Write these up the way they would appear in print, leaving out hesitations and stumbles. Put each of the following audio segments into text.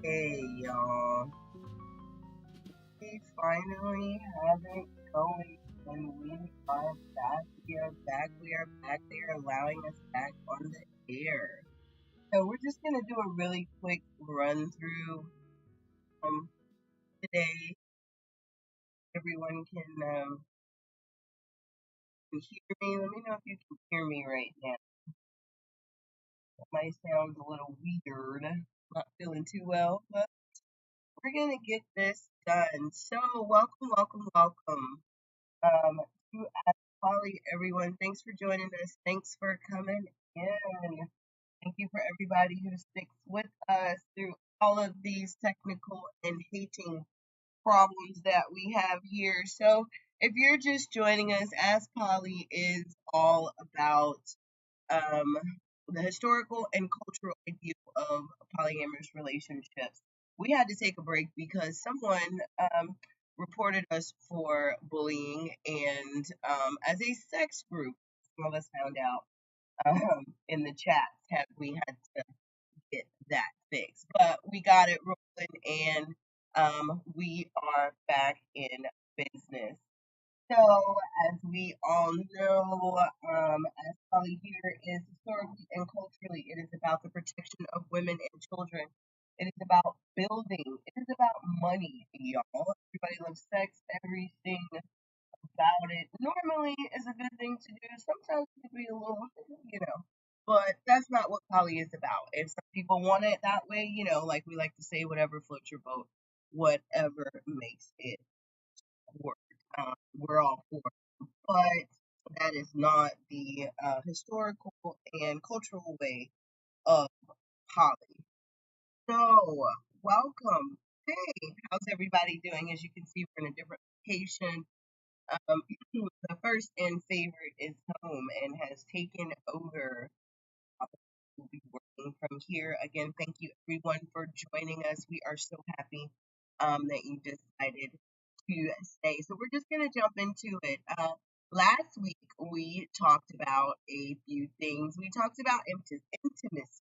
Hey y'all, we finally have it going and we are back. We are back. We are back. They are allowing us back on the air. So we're just gonna do a really quick run through today. Everyone can hear me. Let me know if you can hear me right now. That might sound a little weird. Not feeling too well, but we're gonna get this done. So welcome, welcome, welcome. Um, to Ask Polly, everyone. Thanks for joining us. Thanks for coming in. Thank you for everybody who sticks with us through all of these technical and hating problems that we have here. So, if you're just joining us, Ask Polly is all about um, the historical and cultural idea of polyamorous relationships. We had to take a break because someone reported us for bullying, and as a sex group, some of us found out in the chat had we had to get that fixed. But we got it rolling, and we are back in business. So, as we all know, as Polly here is historically and culturally, it is about the protection of women and children. It is about building. It is about money, y'all. Everybody loves sex. Everything about it normally is a good thing to do. Sometimes it can be a little, but that's not what Polly is about. If some people want it that way, like we like to say, whatever floats your boat, whatever makes it work. We're all for it. But that is not the historical and cultural way of Polly. So, welcome. Hey, how's everybody doing? As you can see, we're in a different location. Um, the first and favorite is home and has taken over. We'll be working from here. Again, thank you everyone for joining us. We are so happy that you decided to stay. So we're just going to jump into it. Last week we talked about a few things. We talked about intimacy.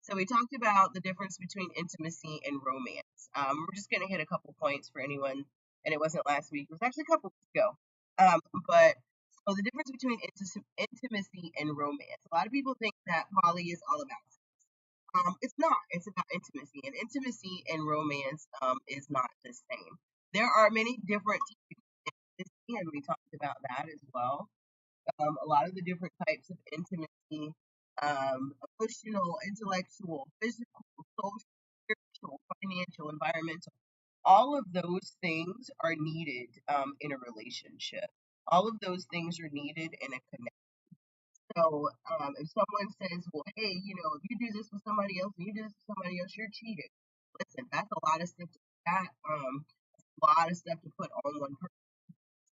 So we talked about the difference between intimacy and romance. We're just going to hit a couple points for anyone, and it wasn't last week. It was actually a couple weeks ago. But so the difference between intimacy and romance. A lot of people think that poly is all about. It's not. It's about intimacy, and intimacy and romance is not the same. There are many different types of intimacy, and we talked about that as well. A lot of the different types of intimacy, emotional, intellectual, physical, social, spiritual, financial, environmental, all of those things are needed in a relationship. All of those things are needed in a connection. So if someone says, well, hey, if you do this with somebody else and you do this with somebody else, you're cheating. Listen, that's a lot of stuff to that, a lot of stuff to put on one person.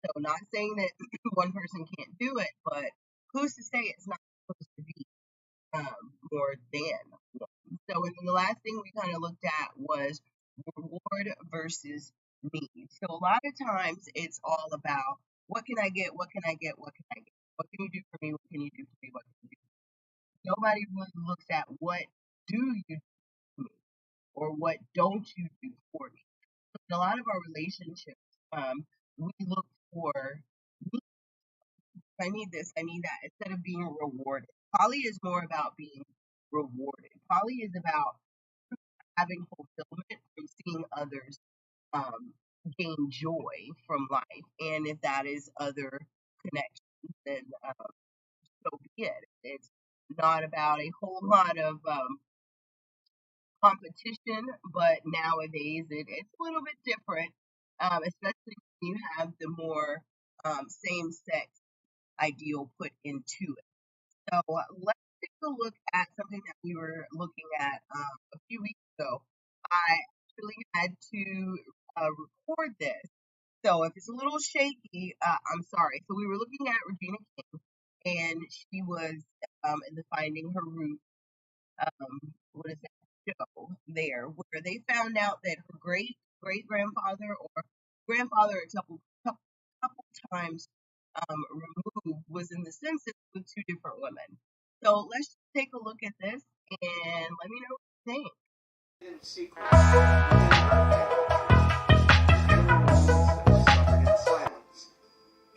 So not saying that one person can't do it, but who's to say it's not supposed to be more than one? So and then the last thing we kind of looked at was reward versus need. So a lot of times it's all about what can I get, what can I get, what can I get? What can you do for me? What can you do for me? What can you do? Nobody really looks at what do you do for me or what don't you do for me. In a lot of our relationships, we look for I need this, I need that, instead of being rewarded. Poly is more about being rewarded. Poly is about having fulfillment from seeing others um, gain joy from life. And if that is other connections, then so be it. It's not about a whole lot of competition, but nowadays it's a little bit different, especially when you have the more same sex ideal put into it. So let's take a look at something that we were looking at a few weeks ago. I actually had to record this. So if it's a little shaky, I'm sorry. So we were looking at Regina King, and she was in the Finding Her Roots, what is that show there, where they found out that her great grandfather or grandfather a couple times removed was in the census with two different women. So let's take a look at this and let me know what you think. In secret within her family tree. There were moments that suffered in silence,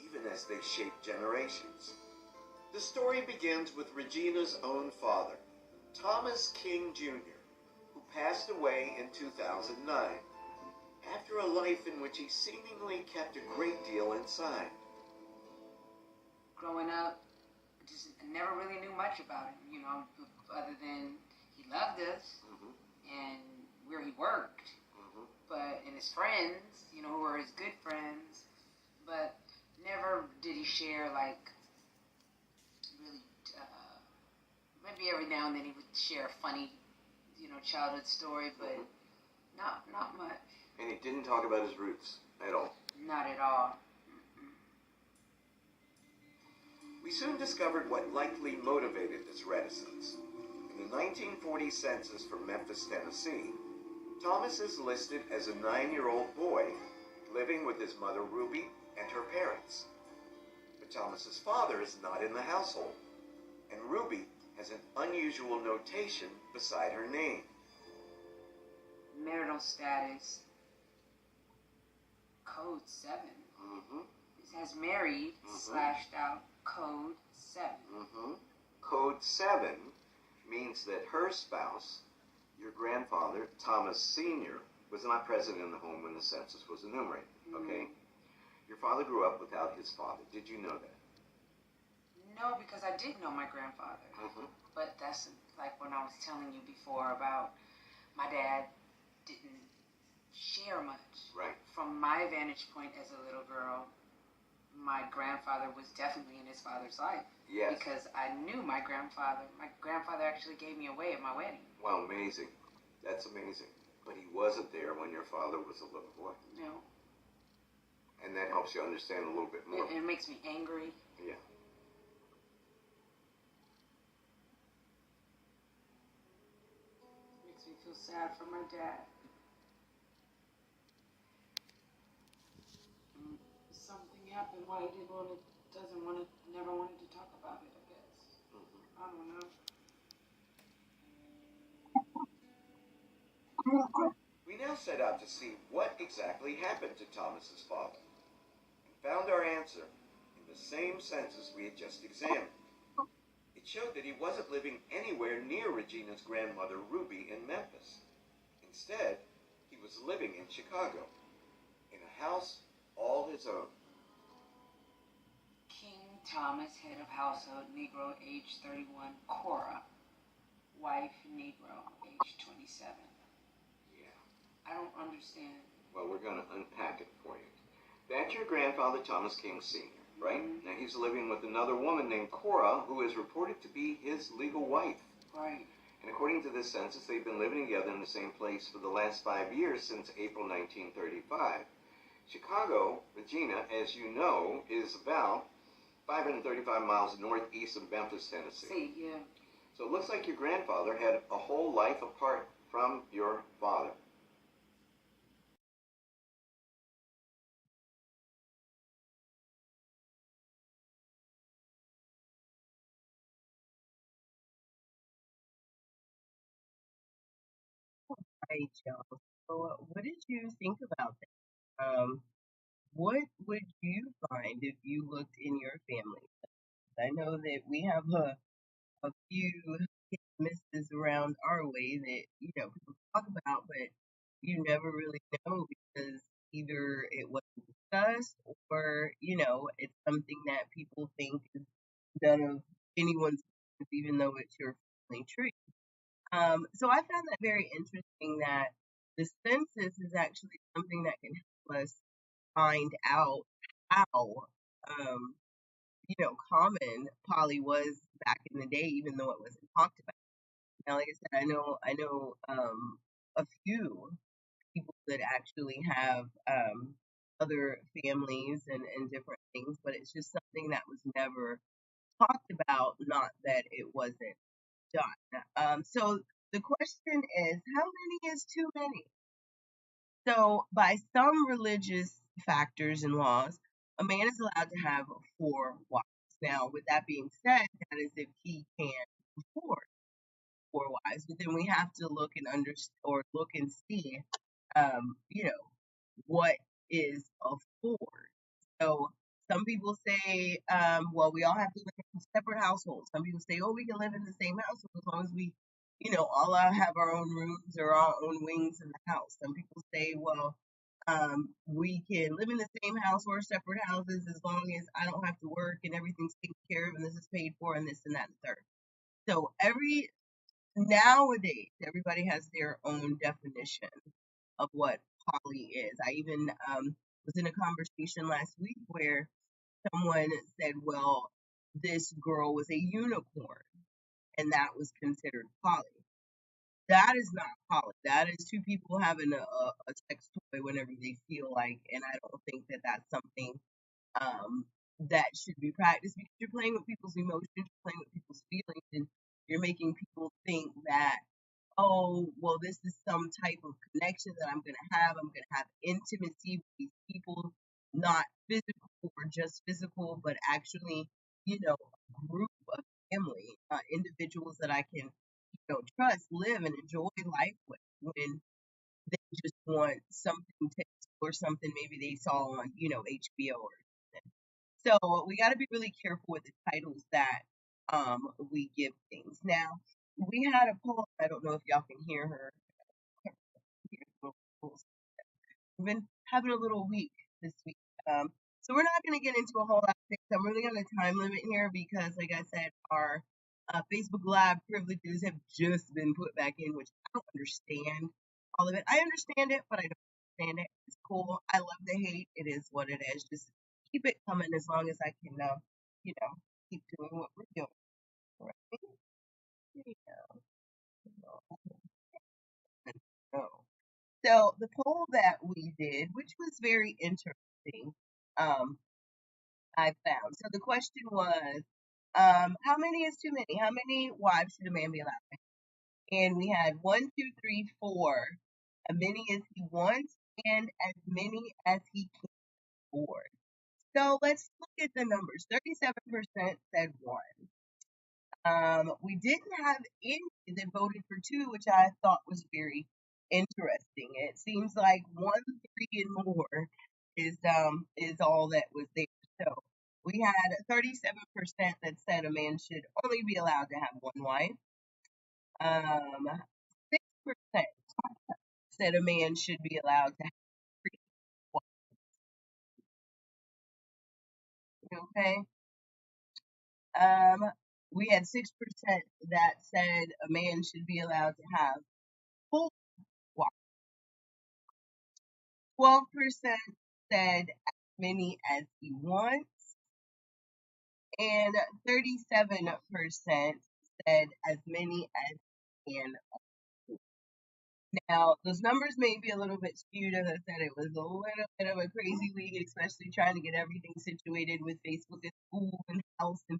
even as they shaped generations. The story begins with Regina's own father, Thomas King Jr., who passed away in 2009, after a life in which he seemingly kept a great deal inside. Growing up, just never really knew much about him, other than he loved us and where he worked, but and his friends, who were his good friends, but never did he share like really. Maybe every now and then he would share a funny, childhood story, but not much. And he didn't talk about his roots at all. Not at all. We soon discovered what likely motivated this reticence. In the 1940 census for Memphis, Tennessee, Thomas is listed as a 9-year-old boy living with his mother Ruby and her parents. But Thomas's father is not in the household, and Ruby has an unusual notation beside her name. Marital status, code 7. It has married, slashed out, code 7. Code 7 means that her spouse, your grandfather, Thomas Sr., was not present in the home when the census was enumerated, okay? Your father grew up without his father. Did you know that? No, because I did know my grandfather. But that's like when I was telling you before about my dad didn't share much. Right. From my vantage point as a little girl, my grandfather was definitely in his father's life. Yes. Because I knew my grandfather. My grandfather actually gave me away at my wedding. Wow, amazing. That's amazing. But he wasn't there when your father was a little boy. No. And that helps you understand a little bit more. It makes me angry. Yeah. Makes me feel sad for my dad. Something happened why he never wanted to talk about it, I guess. I don't know. We now set out to see what exactly happened to Thomas's father, and found our answer in the same census we had just examined. It showed that he wasn't living anywhere near Regina's grandmother Ruby in Memphis. Instead, he was living in Chicago, in a house all his own. King Thomas, head of household, Negro, age 31, Cora, wife, Negro, age 27. Yeah. I don't understand. Well, we're going to unpack it for you. That's your grandfather, Thomas King Sr., right? Now, he's living with another woman named Cora, who is reported to be his legal wife. Right. And according to this census, they've been living together in the same place for the last 5 years, since April 1935. Chicago, Regina, as you know, is about 535 miles northeast of Memphis, Tennessee. See, yeah. So it looks like your grandfather had a whole life apart from your father. Right, y'all. So, what did you think about that? What would you find if you looked in your family? I know that we have a few hit and misses around our way that, people talk about, but you never really know because either it wasn't discussed or, it's something that people think is none of anyone's business, even though it's your family tree. So I found that very interesting that the census is actually something that can help us find out how, um, common poly was back in the day, even though it wasn't talked about. Now, like I said, I know a few people that actually have other families and different things, but it's just something that was never talked about, not that it wasn't done. So the question is, how many is too many? So, by some religious factors and laws, a man is allowed to have 4 wives. Now, with that being said, that is if he can afford 4 wives, but then we have to look and understand or look and see, you know, what is a 4. So some people say, well, we all have to live in separate households. Some people say, oh, we can live in the same household as long as we, all have our own rooms or our own wings in the house. Some people say, well, we can live in the same house or separate houses as long as I don't have to work and everything's taken care of and this is paid for and this and that and third. So nowadays, everybody has their own definition of what poly is. I even was in a conversation last week where someone said, well, this girl was a unicorn, and that was considered poly. That is not poly. That is two people having a sex toy whenever they feel like, and I don't think that that's something that should be practiced because you're playing with people's emotions, you're playing with people's feelings, and you're making people think that, oh, well, this is some type of connection that I'm going to have. I'm going to have intimacy with these people, not physical or just physical, but actually, a group of family, individuals that I can, trust, live, and enjoy life with when they just want something to or something maybe they saw on, HBO or something. So we got to be really careful with the titles that we give things. Now, we had a poll. I don't know if y'all can hear her. We've been having a little week this week. So we're not going to get into a whole lot of things. I'm really on a time limit here because, like I said, our Facebook Live privileges have just been put back in, which I don't understand all of it. I understand it, but I don't understand it. It's cool. I love the hate. It is what it is. Just keep it coming as long as I can, you know, keep doing what we're doing. Right? Yeah. No. So the poll that we did, which was very interesting, um, I found. So the question was, how many is too many? How many wives should a man be allowed? And we had 1, 2, 3, 4, as many as he wants, and as many as he can afford. So let's look at the numbers. 37% said 1. We didn't have any that voted for 2, which I thought was very interesting. It seems like 1, 3, and more is all that was there. So we had 37% that said a man should only be allowed to have one wife. 6% said a man should be allowed to have 3 wives. Okay. We had 6% that said a man should be allowed to have 4 wives. 12% said as many as he wants, and 37% said as many as he can. Now, those numbers may be a little bit skewed. As I said, it was a little bit of a crazy week, especially trying to get everything situated with Facebook and school and house and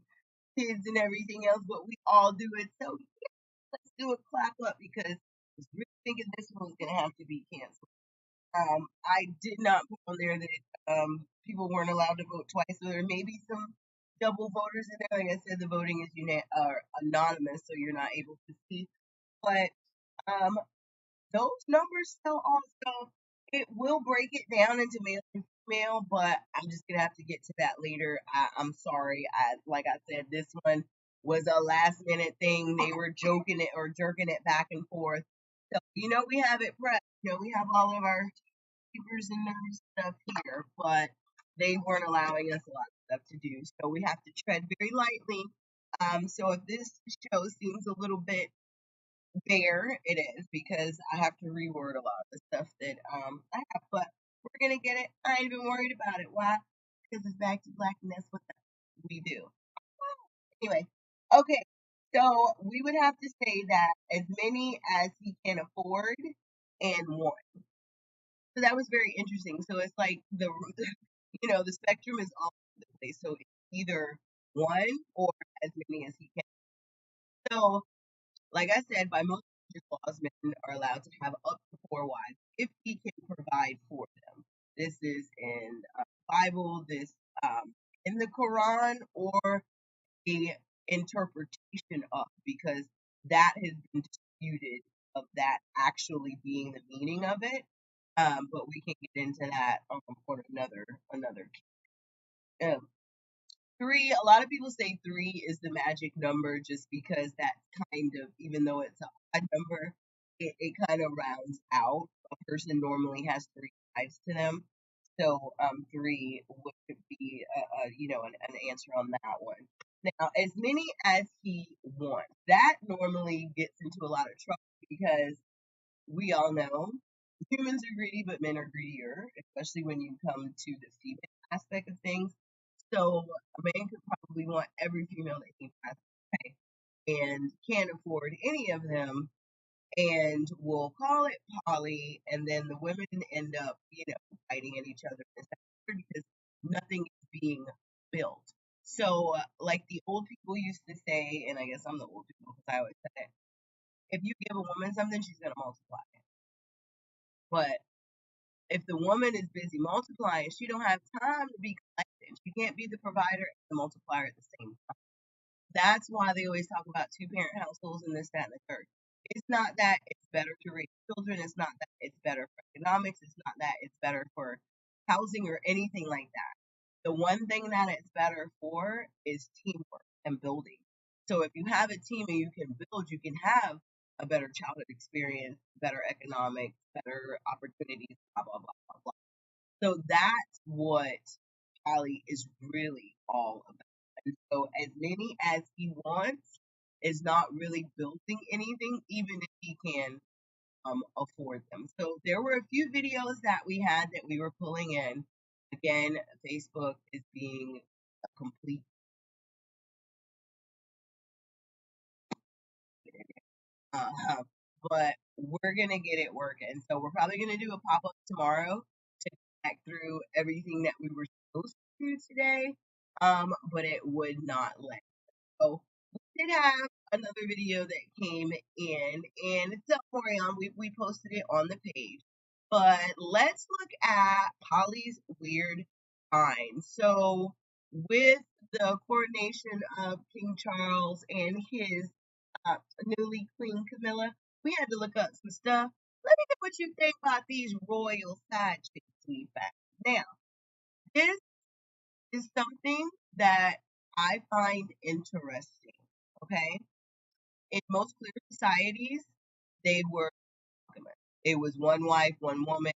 kids and everything else, but we all do it. So, yeah, let's do a clap up because I was really thinking this one was going to have to be canceled. I did not put on there that people weren't allowed to vote twice, so there may be some double voters in there. Like I said, the voting is anonymous, so you're not able to see. But um, those numbers tell also it will break it down into male and female, but I'm just gonna have to get to that later. I'm sorry. Like I said, this one was a last minute thing. They were joking it or jerking it back and forth. So we have it prepped. We have all of our papers and nerve stuff here, but they weren't allowing us a lot of stuff to do. So we have to tread very lightly. So if this show seems a little bit bare, it is because I have to reword a lot of the stuff that I have, but we're gonna get it. I ain't even worried about it. Why? Because it's back to black and that's what we do. Anyway, okay. So we would have to say that as many as he can afford and want. So that was very interesting. So it's like the spectrum is all over the place. So it's either one or as many as he can. So, like I said, by most laws, men are allowed to have up to 4 wives if he can provide for them. This is in Bible, this in the Quran, or the interpretation of, because that has been disputed of that actually being the meaning of it. But we can get into that on another. Um, Three, a lot of people say three is the magic number just because that's kind of, even though it's a odd number, it kind of rounds out. A person normally has three sides to them. So three would be, an answer on that one. Now, as many as he wants, that normally gets into a lot of trouble because we all know humans are greedy, but men are greedier, especially when you come to the female aspect of things. So a man could probably want every female that he has and can't afford any of them and will call it poly, and then the women end up, fighting at each other because nothing is being built. So, like the old people used to say, and I guess I'm the old people because I always say it, if you give a woman something, she's going to multiply it. But if the woman is busy multiplying, she don't have time to be collecting. She can't be the provider and the multiplier at the same time. That's why they always talk about two-parent households and this, that, and the third. It's not that it's better to raise children. It's not that it's better for economics. It's not that it's better for housing or anything like that. The one thing that it's better for is teamwork and building. So if you have a team and you can build, you can have a better childhood experience, better economics, better opportunities, blah, blah, blah, blah, blah. So that's what poly is really all about. And so as many as he wants is not really building anything, even if he can afford them. So there were a few videos that we had that we were pulling in. Again, Facebook is being a complete but we're gonna get it working. So we're probably gonna do a pop-up tomorrow to back through everything that we were supposed to do today. But it would not let. So we did have another video that came in, and don't worry on, we posted it on the page. But let's look at Polly's weird find. So with the coronation of King Charles and his newly Queen Camilla, we had to look up some stuff. Let me know what you think about these royal side chicks we found. Now, this is something that I find interesting. Okay, in most clear societies, they were monogamous. It was one wife, one woman.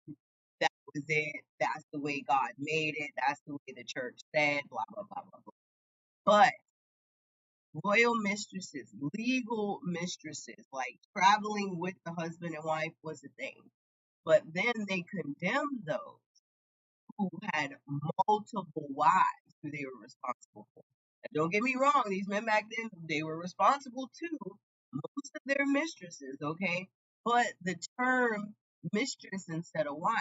That was it. That's the way God made it. That's the way the church said. Blah blah blah blah blah. But royal mistresses, legal mistresses, like traveling with the husband and wife was a thing. But then they condemned those who had multiple wives who they were responsible for. And don't get me wrong, these men back then, they were responsible too, most of their mistresses, okay? But the term mistress instead of wife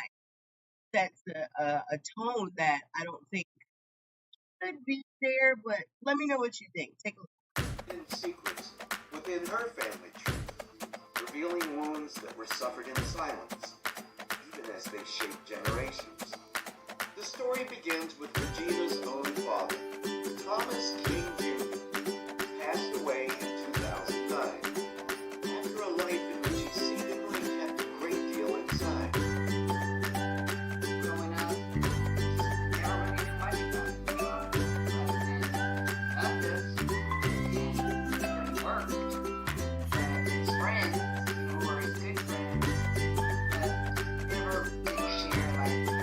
sets a tone that I don't think should be there, but let me know what you think. Take a look. Hidden secrets within her family tree, revealing wounds that were suffered in silence, even as they shaped generations. The story begins with Regina's own father, Thomas King Jr., who passed away in 2009, after a life in which he seemingly kept a great deal inside. Growing up, never really knew much about it. Other than loved us and that he worked. That his friends, who were his good friends, never really share like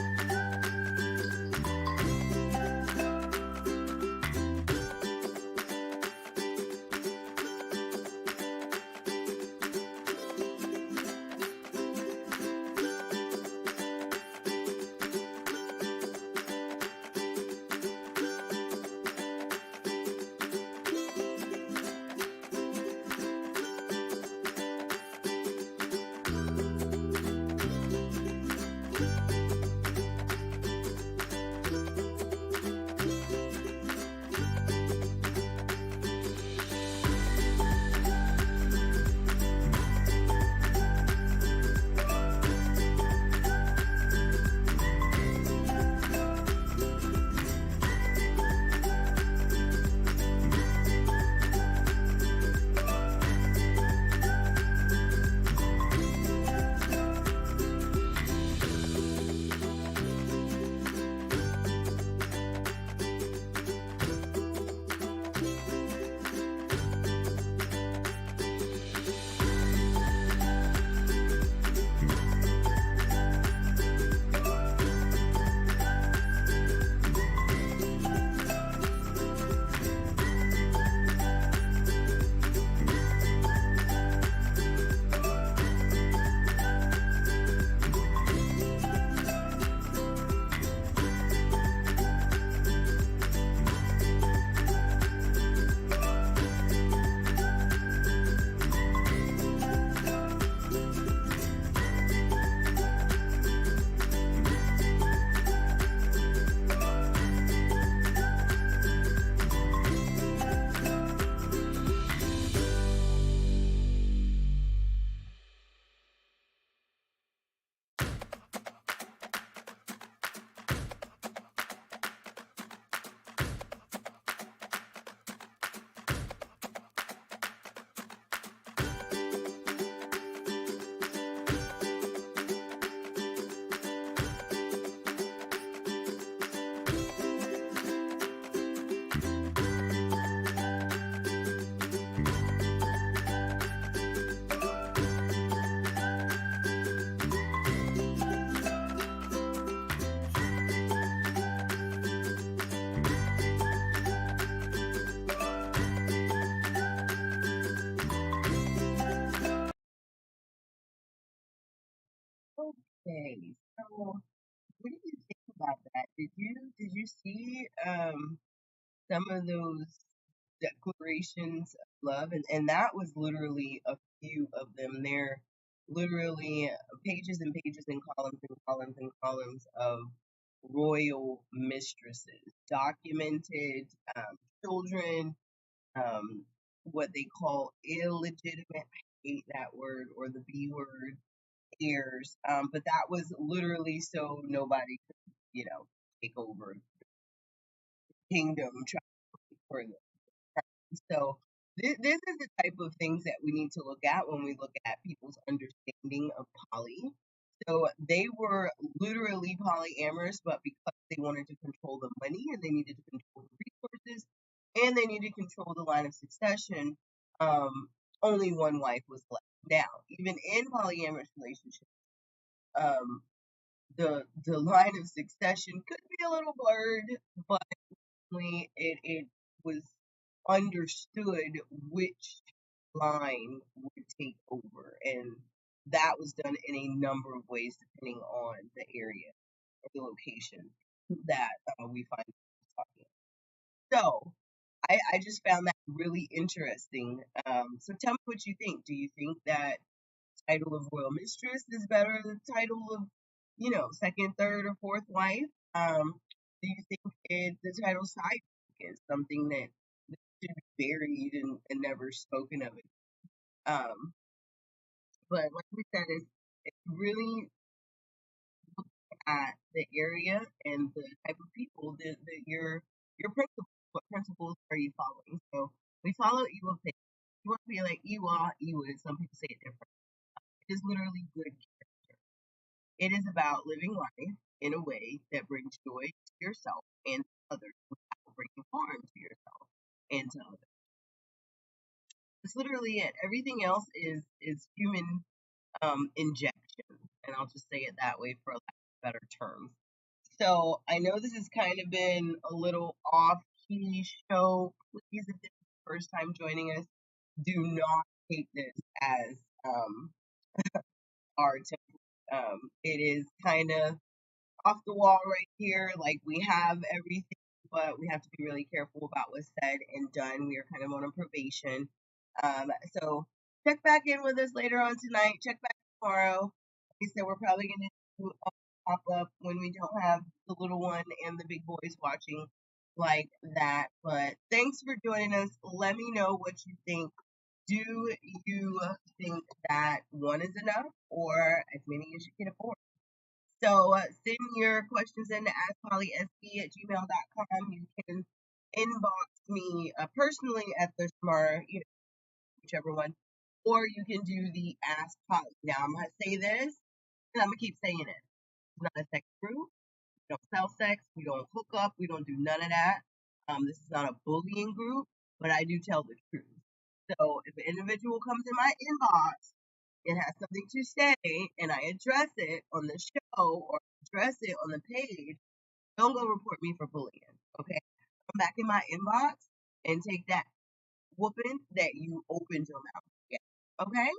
Okay, so what do you think about that? Did you see some of those declarations of love? And that was literally a few of them. They're literally pages and pages and columns and columns and columns of royal mistresses, documented children, um, what they call illegitimate, I hate that word, or the B word, heirs. But that was literally so nobody could, take over the kingdom, try for them. So this is the type of things that we need to look at when we look at people's understanding of poly. So they were literally polyamorous, but because they wanted to control the money and they needed to control the resources and they needed to control the line of succession, only one wife was left. Now, even in polyamorous relationships, um, the line of succession could be a little blurred, but it was understood which line would take over, and that was done in a number of ways depending on the area or the location that we find talking. So I just found that really interesting. So tell me what you think. Do you think that title of royal mistress is better than the title of, second, third, or fourth wife? Do you think the title side is something that should be buried and never spoken of it? Um, but like we said, it's really at the area and the type of people that your principles. What principles are you following? So we follow Ewa Pay. You want to be like Ewa, Ewa. Some people say it different. It is literally good. It is about living life in a way that brings joy to yourself and to others without bringing harm to yourself and to others. That's literally it. Everything else is human injection, and I'll just say it that way for a lack of better terms. So I know this has kind of been a little off key show. Please, if this is the first time joining us, do not take this as our template. It is kind of off the wall right here. Like we have everything, but we have to be really careful about what's said and done. We are kind of on a probation. So check back in with us later on tonight. Check back tomorrow. Like I said, we're probably going to do a pop up when we don't have the little one and the big boys watching like that. But thanks for joining us. Let me know what you think. Do you think that one is enough or as many as you can afford? So send your questions in to askpollysb@gmail.com. You can inbox me personally at the Smart, whichever one, or you can do the Ask Polly. Now I'm gonna say this, and I'm gonna keep saying it. It's not a sex group. We don't sell sex. We don't hook up. We don't do none of that. This is not a bullying group, but I do tell the truth. So if an individual comes in my inbox and has something to say and I address it on the show or address it on the page, don't go report me for bullying. Okay? Come back in my inbox and take that whooping that you opened your mouth. Yeah. Okay?